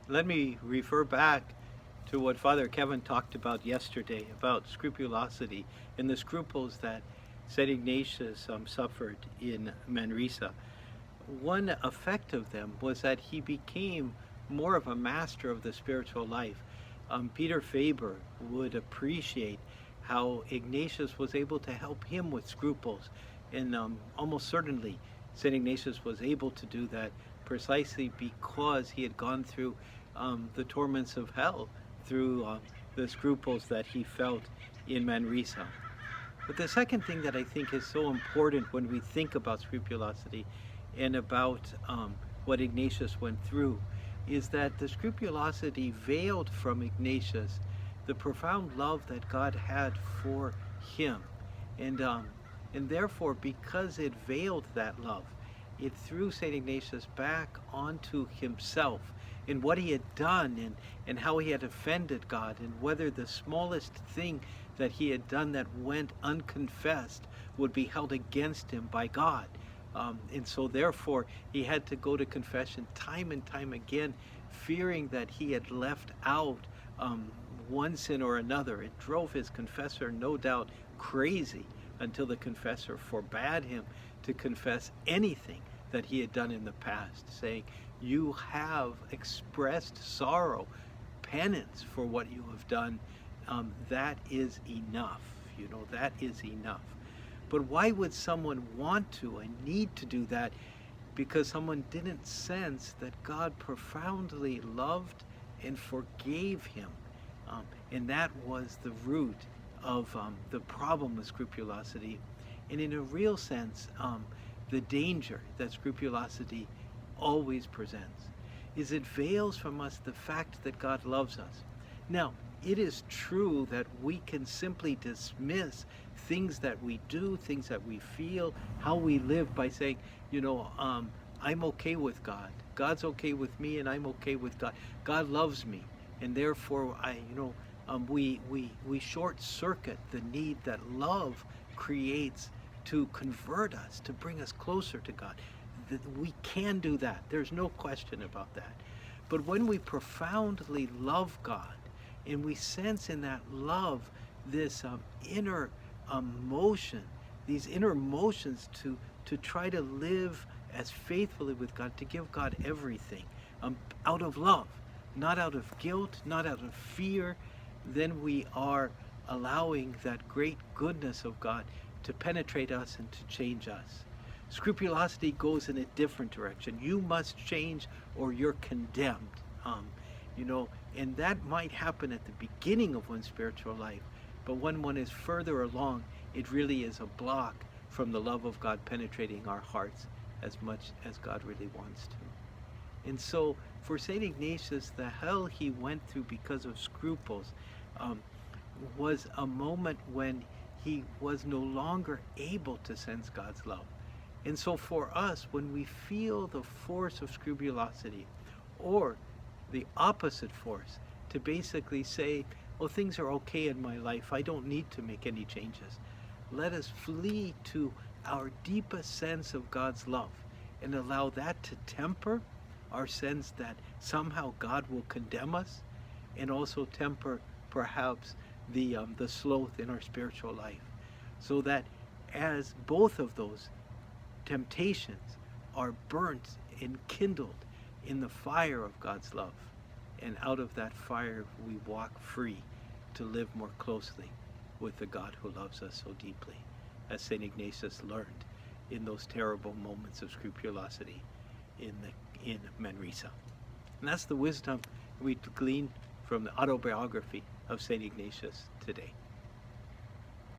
let me refer back to what Father Kevin talked about yesterday about scrupulosity and the scruples that St. Ignatius suffered in Manresa. One effect of them was that he became more of a master of the spiritual life. Peter Faber would appreciate how Ignatius was able to help him with scruples, and almost certainly St. Ignatius was able to do that precisely because he had gone through the torments of hell through the scruples that he felt in Manresa. But the second thing that I think is so important when we think about scrupulosity and about what Ignatius went through is that the scrupulosity veiled from Ignatius the profound love that God had for him. And, um, and therefore, because it veiled that love, it threw St. Ignatius back onto himself and what he had done, and how he had offended God, and whether the smallest thing that he had done that went unconfessed would be held against him by God. And so therefore he had to go to confession time and time again, fearing that he had left out one sin or another. It drove his confessor, no doubt, crazy, until the confessor forbade him to confess anything that he had done in the past, saying, you have expressed sorrow, penance for what you have done. That is enough. That is enough. But why would someone want to and need to do that? Because someone didn't sense that God profoundly loved and forgave him. And that was the root of the problem with scrupulosity. And in a real sense, the danger that scrupulosity always presents is it veils from us the fact that God loves us. Now, it is true that we can simply dismiss things that we do, things that we feel, how we live by saying, I'm okay with God. God's okay with me, and I'm okay with God. God loves me, and therefore we short circuit the need that love creates to convert us, to bring us closer to God. We can do that. There's no question about that. But when we profoundly love God, and we sense in that love this inner motion, these inner motions to try to live as faithfully with God, to give God everything out of love, not out of guilt, not out of fear, then we are allowing that great goodness of God to penetrate us and to change us. Scrupulosity goes in a different direction. You must change or you're condemned. And that might happen at the beginning of one's spiritual life, but when one is further along, it really is a block from the love of God penetrating our hearts as much as God really wants to. And so for St. Ignatius, the hell he went through because of scruples was a moment when he was no longer able to sense God's love. And so for us, when we feel the force of scrupulosity, or the opposite force, to basically say, oh, things are okay in my life, I don't need to make any changes, let us flee to our deepest sense of God's love and allow that to temper our sense that somehow God will condemn us, and also temper perhaps the sloth in our spiritual life, so that as both of those temptations are burnt and kindled in the fire of God's love, and out of that fire we walk free to live more closely with the God who loves us so deeply, as St. Ignatius learned in those terrible moments of scrupulosity in Manresa. And that's the wisdom we glean from the Autobiography of St. Ignatius today.